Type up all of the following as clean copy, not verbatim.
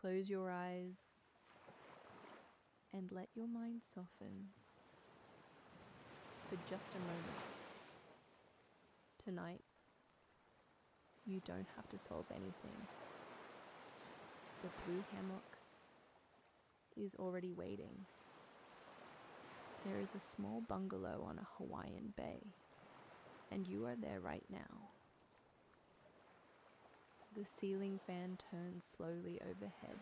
close your eyes and let your mind soften for just a moment. Tonight, you don't have to solve anything. The Blue Hammock is already waiting. There is a small bungalow on a Hawaiian bay, and you are there right now. The ceiling fan turns slowly overhead,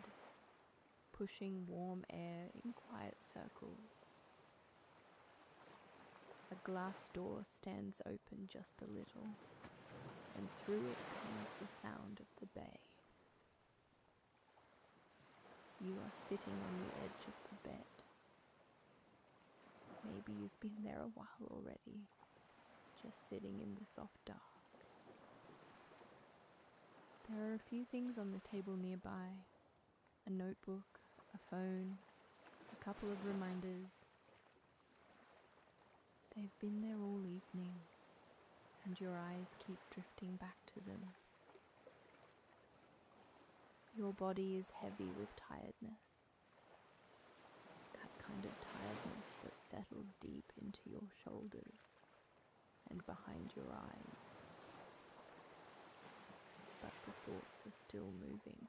pushing warm air in quiet circles. A glass door stands open just a little, and through it comes the sound of the bay. You are sitting on the edge of the bed. Maybe you've been there a while already, just sitting in the soft dark. There are a few things on the table nearby: a notebook, a phone, a couple of reminders. They've been there all evening, and your eyes keep drifting back to them. Your body is heavy with tiredness, that kind of tiredness that settles deep into your shoulders and behind your eyes. But the thoughts are still moving.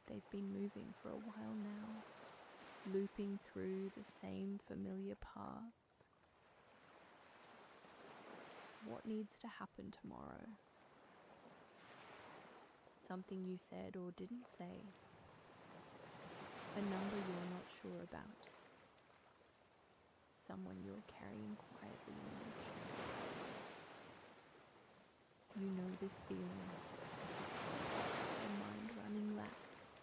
They've been moving for a while now, looping through the same familiar paths. What needs to happen tomorrow? Something you said or didn't say. A number you're not sure about. Someone you're carrying quietly in your chest. You know this feeling. The mind running laps,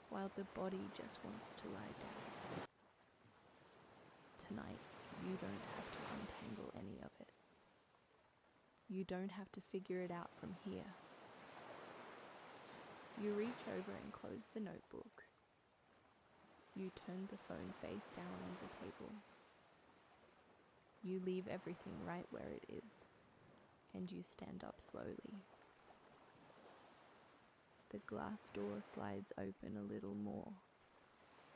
while the body just wants to lie down. Tonight, you don't have to untangle any of it. You don't have to figure it out from here. You reach over and close the notebook. You turn the phone face down on the table. You leave everything right where it is, and you stand up slowly. The glass door slides open a little more,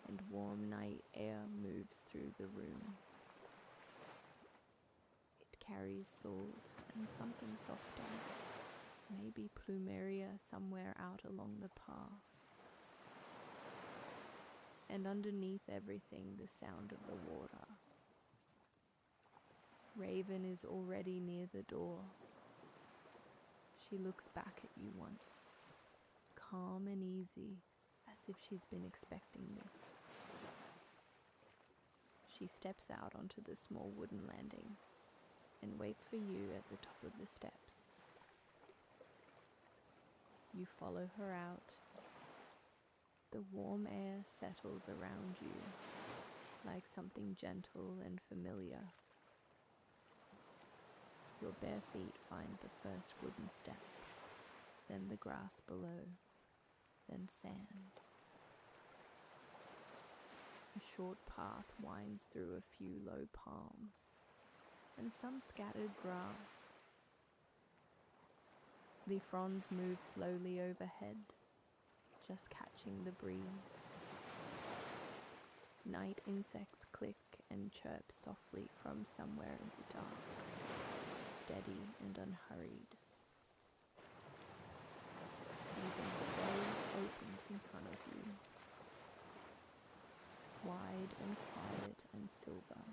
and warm night air moves through the room. It carries salt and something softer. Maybe plumeria somewhere out along the path. And underneath everything, the sound of the water. Raven is already near the door. She looks back at you once, calm and easy, as if she's been expecting this. She steps out onto the small wooden landing and waits for you at the top of the steps. You follow her out. The warm air settles around you like something gentle and familiar. Your bare feet find the first wooden step, then the grass below, then sand. A short path winds through a few low palms and some scattered grass. The fronds move slowly overhead, just catching the breeze. Night insects click and chirp softly from somewhere in the dark, steady and unhurried. Even the bay opens in front of you, wide and quiet and silver.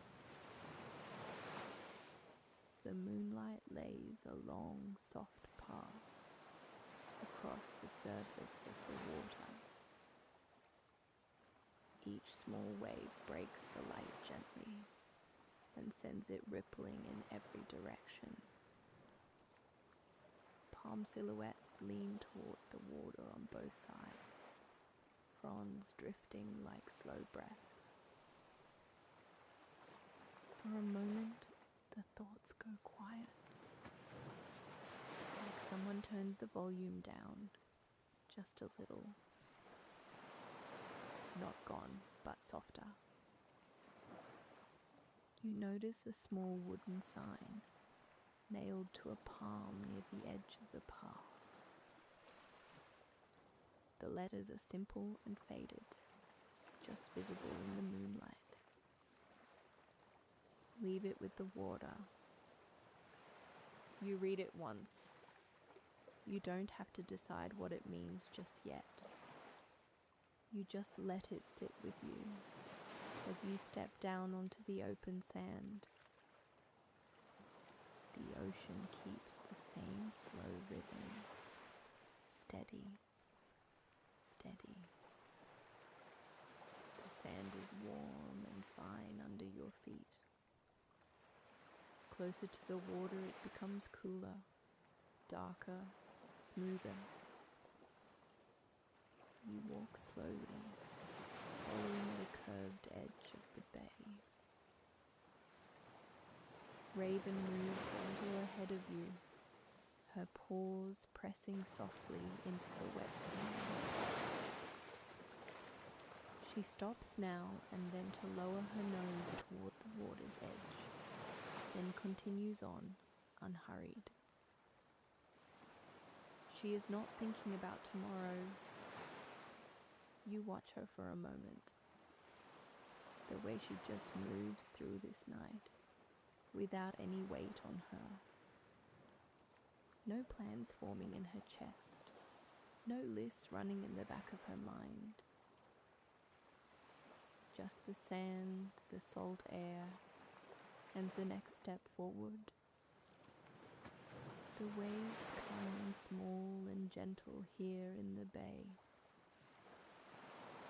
The moonlight lays a long, soft path across the surface of the water. Each small wave breaks the light gently and sends it rippling in every direction. Palm silhouettes lean toward the water on both sides, fronds drifting like slow breath. For a moment, the thoughts go quiet, like someone turned the volume down just a little. Not gone, but softer. You notice a small wooden sign nailed to a palm near the edge of the path. The letters are simple and faded, just visible in the moonlight. Leave it with the water. You read it once. You don't have to decide what it means just yet. You just let it sit with you as you step down onto the open sand. The ocean keeps the same slow rhythm, steady, steady. The sand is warm and fine under your feet. Closer to the water, it becomes cooler, darker, smoother. You walk slowly, following the curved edge of the bay. Raven moves a little ahead of you, her paws pressing softly into the wet sand. She stops now and then to lower her nose toward the water's edge, then continues on, unhurried. She is not thinking about tomorrow. You watch her for a moment, the way she just moves through this night, without any weight on her. No plans forming in her chest, no lists running in the back of her mind. Just the sand, the salt air, and the next step forward. The waves come in small and gentle here in the bay.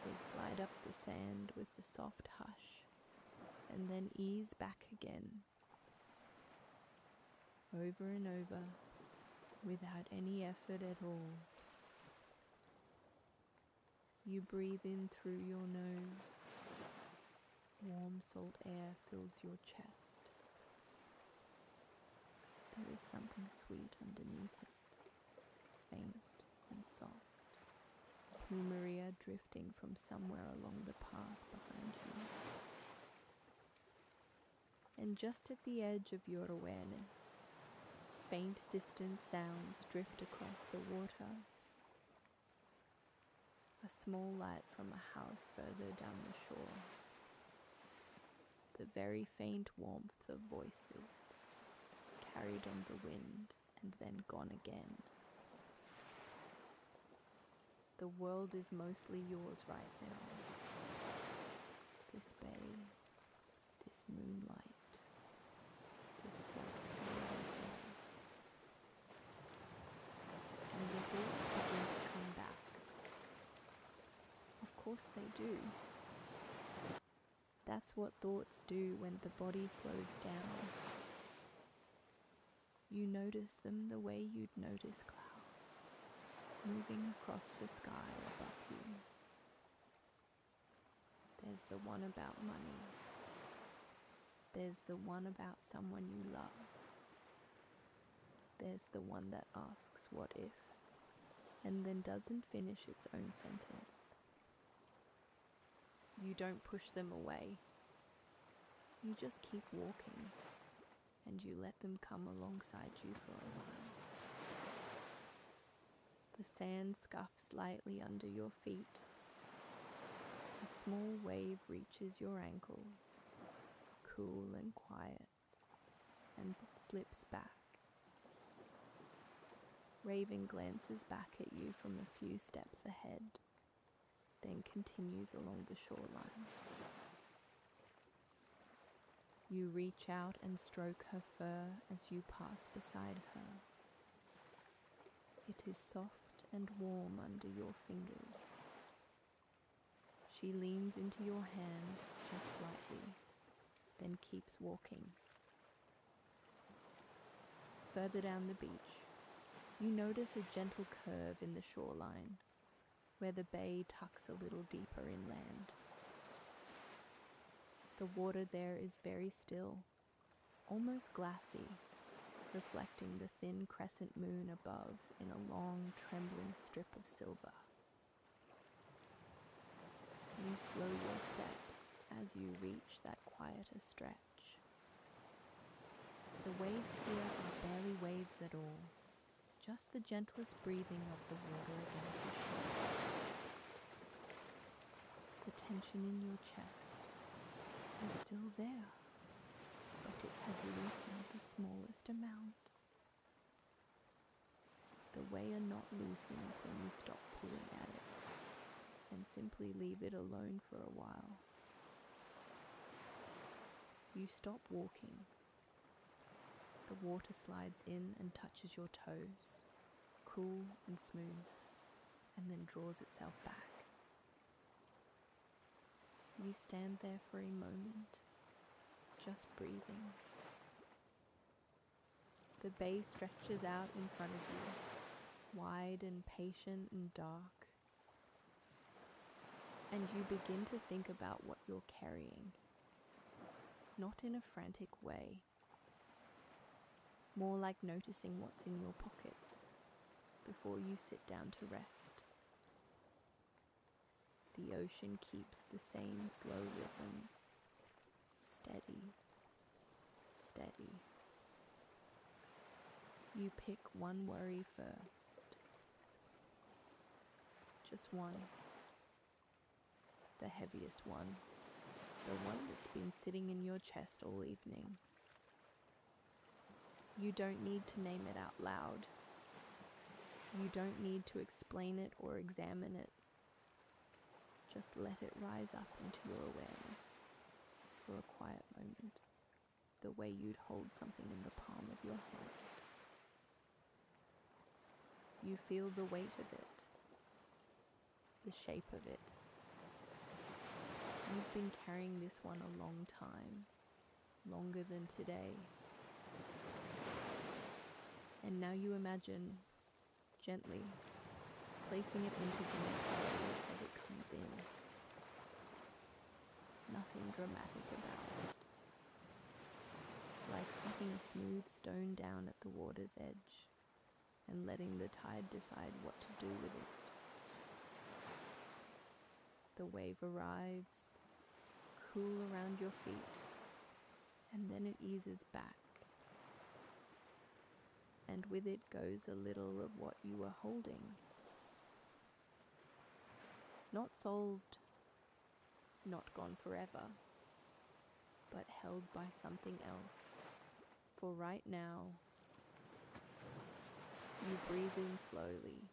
They slide up the sand with a soft hush, and then ease back again. Over and over, without any effort at all. You breathe in through your nose. Warm salt air fills your chest. There is something sweet underneath it, faint and soft. Plumeria drifting from somewhere along the path behind you. And just at the edge of your awareness, faint distant sounds drift across the water. A small light from a house further down the shore. The very faint warmth of voices, carried on the wind and then gone again. The world is mostly yours right now. This bay, this moonlight, this soft golden air. And the thoughts begin to come back. Of course they do. That's what thoughts do when the body slows down. You notice them the way you'd notice clouds, moving across the sky above you. There's the one about money. There's the one about someone you love. There's the one that asks what if, and then doesn't finish its own sentence. You don't push them away. You just keep walking, and you let them come alongside you for a while. The sand scuffs lightly under your feet. A small wave reaches your ankles, cool and quiet, and slips back. Raven glances back at you from a few steps ahead, then continues along the shoreline. You reach out and stroke her fur as you pass beside her. It is soft and warm under your fingers. She leans into your hand just slightly, then keeps walking. Further down the beach, you notice a gentle curve in the shoreline, where the bay tucks a little deeper inland. The water there is very still, almost glassy, reflecting the thin crescent moon above in a long, trembling strip of silver. You slow your steps as you reach that quieter stretch. The waves here are barely waves at all, just the gentlest breathing of the water against the shore. The tension in your chest is still there, but it has loosened the smallest amount. The way a knot loosens when you stop pulling at it and simply leave it alone for a while. You stop walking. The water slides in and touches your toes, cool and smooth, and then draws itself back. You stand there for a moment, just breathing. The bay stretches out in front of you, wide and patient and dark, and you begin to think about what you're carrying, not in a frantic way, more like noticing what's in your pockets before you sit down to rest. The ocean keeps the same slow rhythm, steady, steady. You pick one worry first, just one, the heaviest one, the one that's been sitting in your chest all evening. You don't need to name it out loud. You don't need to explain it or examine it. Just let it rise up into your awareness for a quiet moment, the way you'd hold something in the palm of your hand. You feel the weight of it, the shape of it. You've been carrying this one a long time, longer than today. And now you imagine, gently, placing it into the next wave as it comes in. Nothing dramatic about it. Like setting a smooth stone down at the water's edge and letting the tide decide what to do with it. The wave arrives, cool around your feet, and then it eases back. And with it goes a little of what you were holding. Not solved, not gone forever, but held by something else. For right now, you breathe in slowly.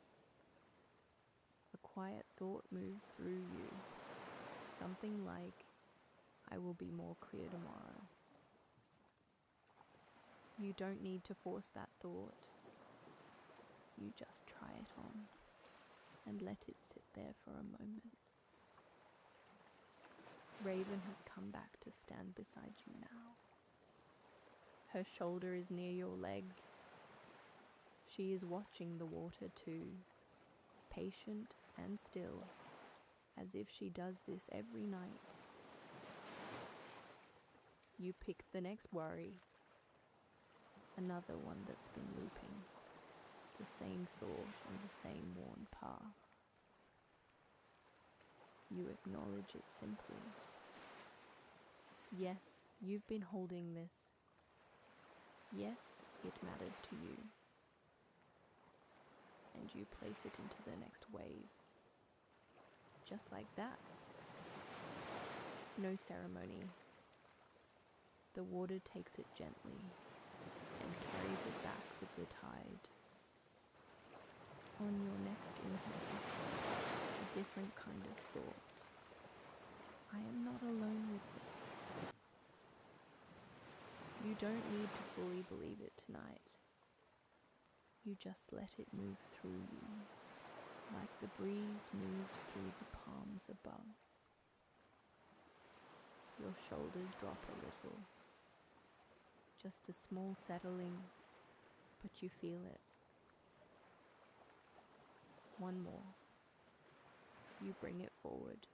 A quiet thought moves through you, something like, I will be more clear tomorrow. You don't need to force that thought. You just try it on and let it sit there for a moment. Raven has come back to stand beside you now. Her shoulder is near your leg. She is watching the water too, patient and still, as if she does this every night. You pick the next worry, another one that's been looping, the same thought on the same worn path. You acknowledge it simply. Yes, you've been holding this. Yes, it matters to you. And you place it into the next wave. Just like that. No ceremony. The water takes it gently and carries it back with the tide. On your next inhale, a different kind of thought. I am not alone with this. You don't need to fully believe it tonight. You just let it move through you, like the breeze moves through the palms above. Your shoulders drop a little. Just a small settling, but you feel it. One more. You bring it forward.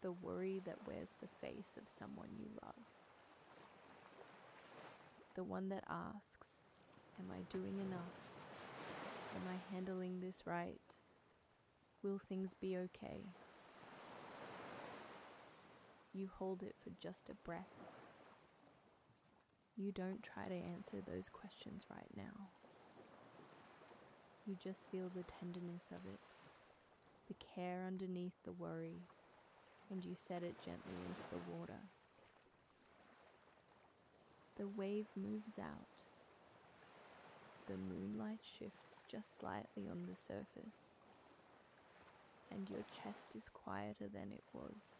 The worry that wears the face of someone you love. The one that asks, am I doing enough? Am I handling this right? Will things be okay? You hold it for just a breath. You don't try to answer those questions right now. You just feel the tenderness of it, the care underneath the worry, and you set it gently into the water. The wave moves out. The moonlight shifts just slightly on the surface, and your chest is quieter than it was.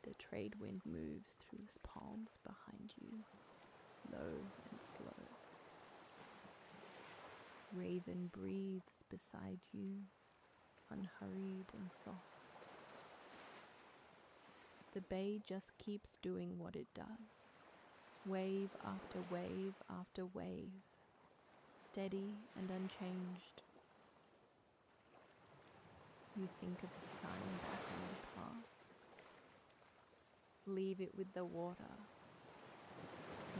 The trade wind moves through the palms behind you, low and slow. Raven breathes beside you, unhurried and soft. The bay just keeps doing what it does, wave after wave after wave, steady and unchanged. You think of the sign back on the path. Leave it with the water.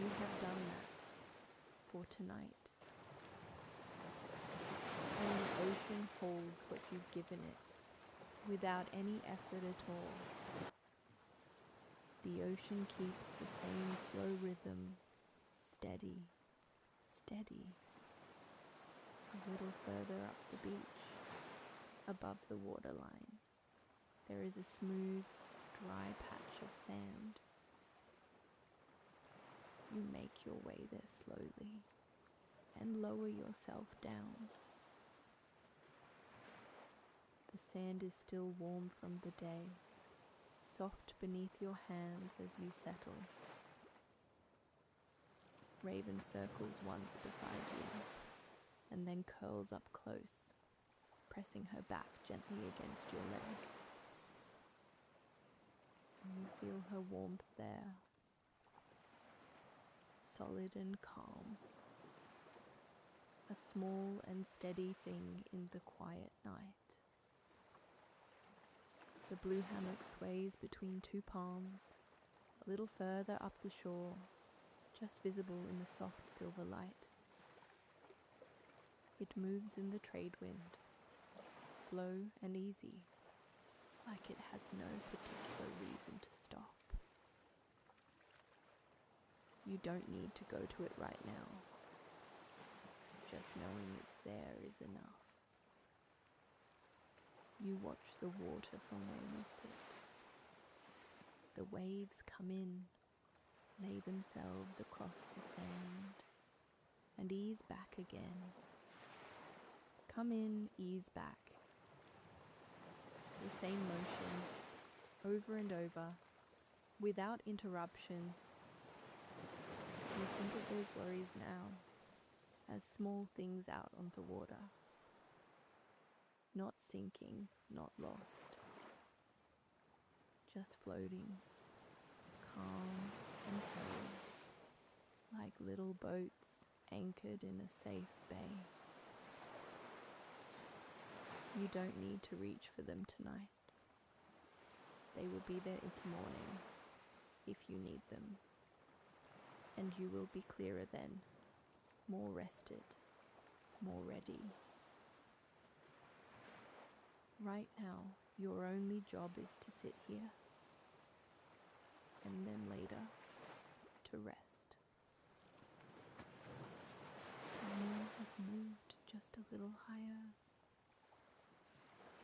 You have done that for tonight. And the ocean holds what you've given it, without any effort at all. The ocean keeps the same slow rhythm, steady, steady. A little further up the beach, above the waterline, there is a smooth, dry patch of sand. You make your way there slowly and lower yourself down. The sand is still warm from the day, soft beneath your hands as you settle. Raven circles once beside you, and then curls up close, pressing her back gently against your leg. And you feel her warmth there, solid and calm, a small and steady thing in the quiet night. The blue hammock sways between two palms, a little further up the shore, just visible in the soft silver light. It moves in the trade wind, slow and easy, like it has no particular reason to stop. You don't need to go to it right now. Just knowing it's there is enough. You watch the water from where you sit. The waves come in, lay themselves across the sand, and ease back again. Come in, ease back. The same motion, over and over, without interruption. You think of those worries now as small things out on the water. Not sinking, not lost. Just floating, calm and held, like little boats anchored in a safe bay. You don't need to reach for them tonight. They will be there in the morning, if you need them. And you will be clearer then, more rested, more ready. Right now, your only job is to sit here, and then later, to rest. The moon has moved just a little higher.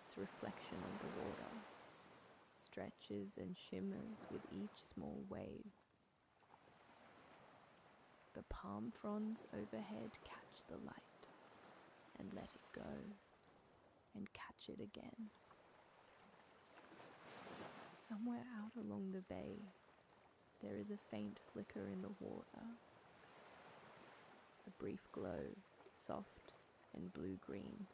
Its reflection on the water stretches and shimmers with each small wave. The palm fronds overhead catch the light and let it go, and catch it again. Somewhere out along the bay, there is a faint flicker in the water. A brief glow, soft and blue-green,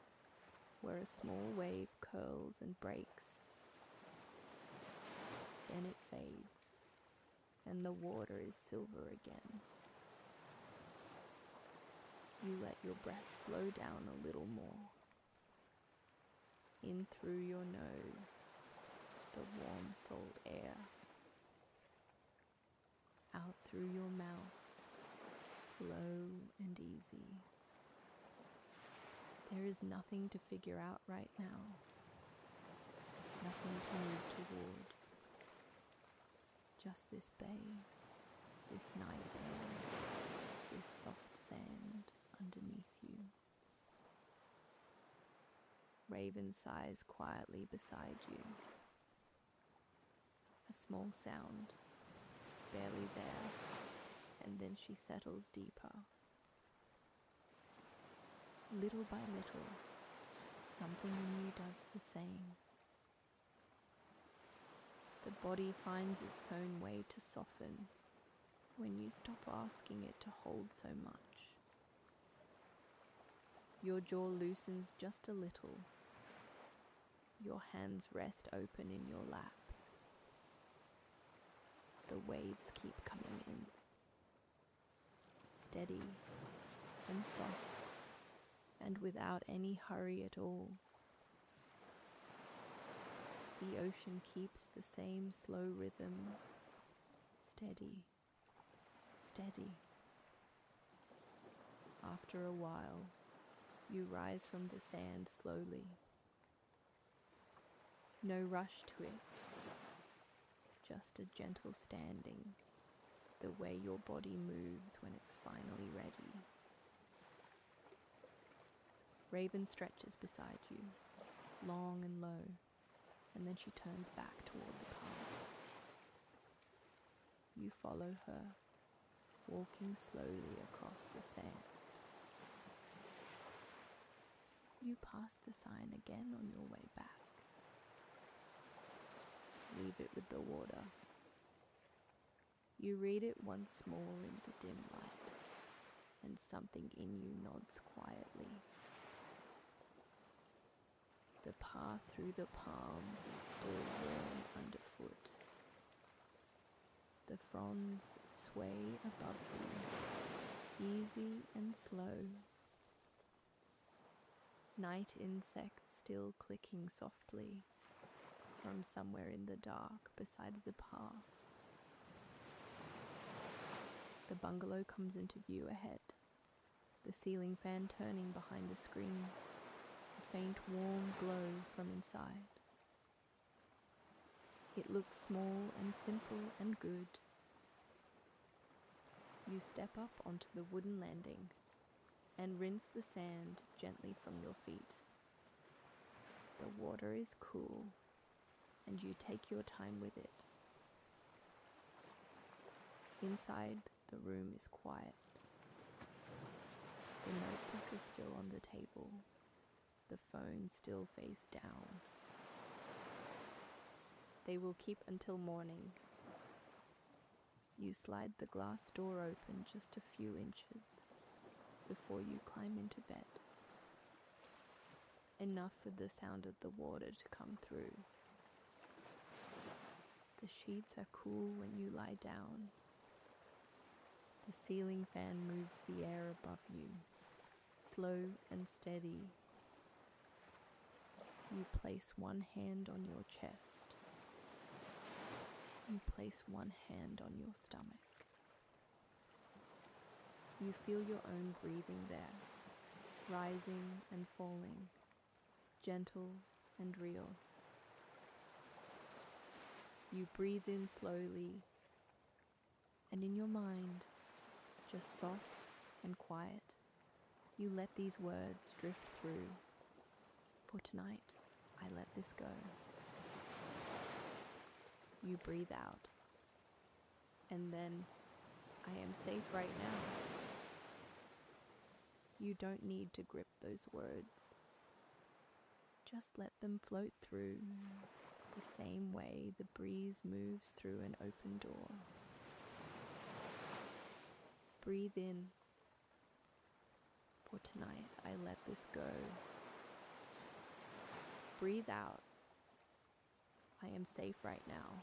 where a small wave curls and breaks. Then it fades, and the water is silver again. You let your breath slow down a little more. In through your nose, the warm salt air. Out through your mouth, slow and easy. There is nothing to figure out right now. Nothing to move toward. Just this bay, this night air, this soft sand underneath you. Raven sighs quietly beside you. A small sound, barely there, and then she settles deeper. Little by little, something in you does the same. The body finds its own way to soften when you stop asking it to hold so much. Your jaw loosens just a little. Your hands rest open in your lap. The waves keep coming in, steady and soft, and without any hurry at all. The ocean keeps the same slow rhythm, steady, steady. After a while, you rise from the sand slowly. No rush to it, just a gentle standing, the way your body moves when it's finally ready. Raven stretches beside you, long and low, and then she turns back toward the path. You follow her, walking slowly across the sand. You pass the sign again on your way back. Leave it with the water. You read it once more in the dim light, and something in you nods quietly. The path through the palms is still warm underfoot. The fronds sway above you, easy and slow. Night insects still clicking softly from somewhere in the dark beside the path. The bungalow comes into view ahead, the ceiling fan turning behind the screen, a faint warm glow from inside. It looks small and simple and good. You step up onto the wooden landing and rinse the sand gently from your feet. The water is cool, and you take your time with it. Inside, the room is quiet. The notebook is still on the table, the phone still face down. They will keep until morning. You slide the glass door open just a few inches before you climb into bed. Enough for the sound of the water to come through. The sheets are cool when you lie down. The ceiling fan moves the air above you, slow and steady. You place one hand on your chest. You place one hand on your stomach. You feel your own breathing there, rising and falling, gentle and real. You breathe in slowly, and in your mind, just soft and quiet, you let these words drift through. For tonight, I let this go. You breathe out, and then, I am safe right now. You don't need to grip those words. Just let them float through the same way the breeze moves through an open door. Breathe in. For tonight, I let this go. Breathe out. I am safe right now.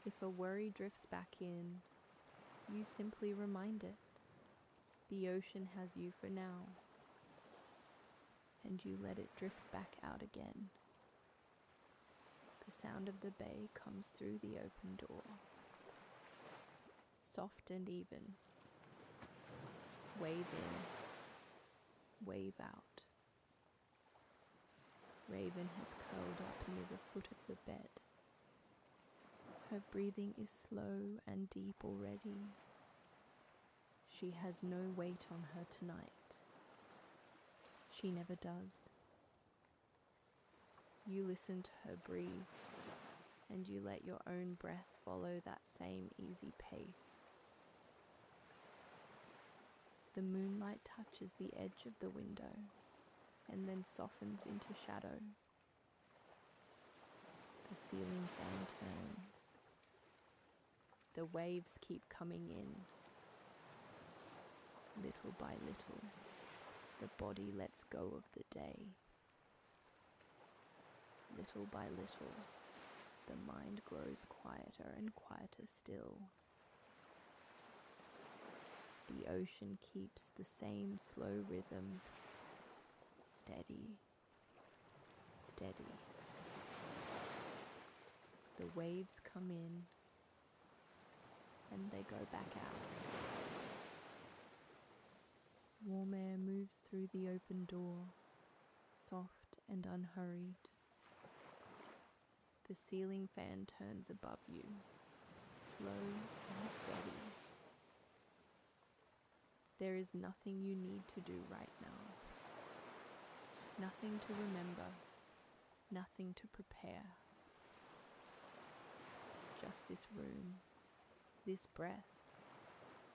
If a worry drifts back in, you simply remind it. The ocean has you for now. And you let it drift back out again. The sound of the bay comes through the open door. Soft and even. Wave in, wave out. Raven has curled up near the foot of the bed. Her breathing is slow and deep already. She has no weight on her tonight. She never does. You listen to her breathe, and you let your own breath follow that same easy pace. The moonlight touches the edge of the window and then softens into shadow. The ceiling fan turns. The waves keep coming in. Little by little, the body lets go of the day. Little by little, the mind grows quieter and quieter still. The ocean keeps the same slow rhythm, steady, steady. The waves come in and they go back out. Warm air moves through the open door, soft and unhurried. The ceiling fan turns above you, slow and steady. There is nothing you need to do right now. Nothing to remember, nothing to prepare. Just this room, this breath,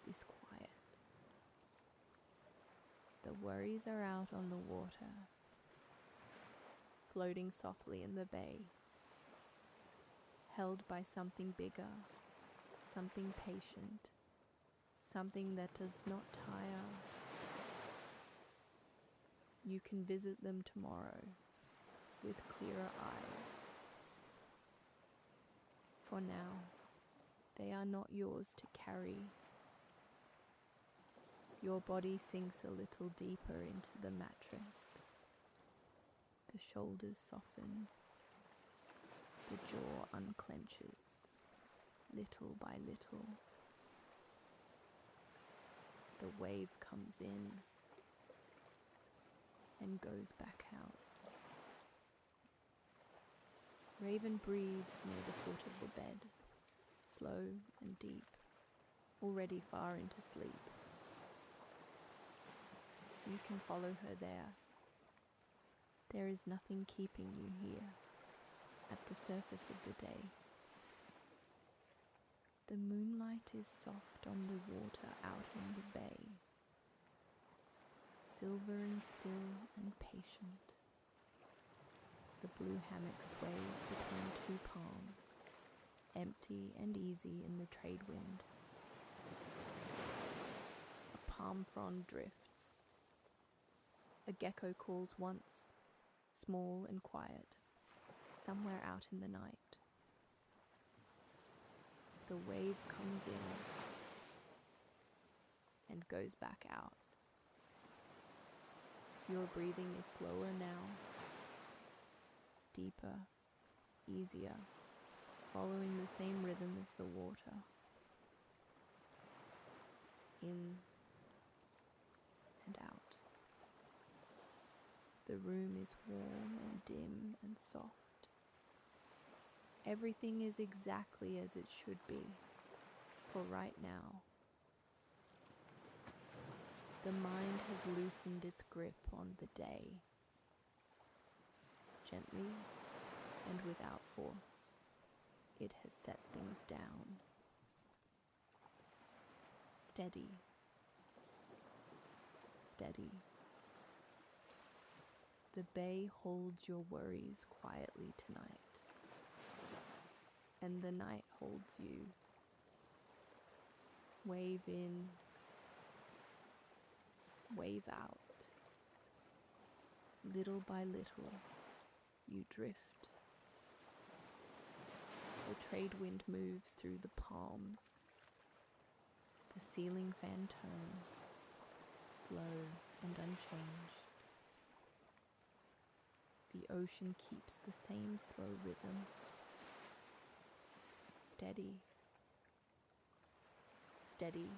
this quiet. The worries are out on the water, floating softly in the bay, held by something bigger, something patient, something that does not tire. You can visit them tomorrow with clearer eyes. For now, they are not yours to carry. Your body sinks a little deeper into the mattress. The shoulders soften. The jaw unclenches, little by little. The wave comes in and goes back out. Raven breathes near the foot of the bed, slow and deep, already far into sleep. You can follow her there. There is nothing keeping you here, at the surface of the day. The moonlight is soft on the water out on the bay, silver and still and patient. The blue hammock sways between two palms, empty and easy in the trade wind. A palm frond drifts. A gecko calls once, small and quiet, somewhere out in the night. The wave comes in and goes back out. Your breathing is slower now, deeper, easier, following the same rhythm as the water. In and out. The room is warm and dim and soft. Everything is exactly as it should be, for right now. The mind has loosened its grip on the day. Gently and without force, it has set things down. Steady, steady. The bay holds your worries quietly tonight. And the night holds you. Wave in, wave out. Little by little, you drift. The trade wind moves through the palms. The ceiling fan turns, slow and unchanged. The ocean keeps the same slow rhythm. Steady, steady,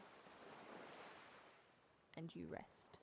and you rest.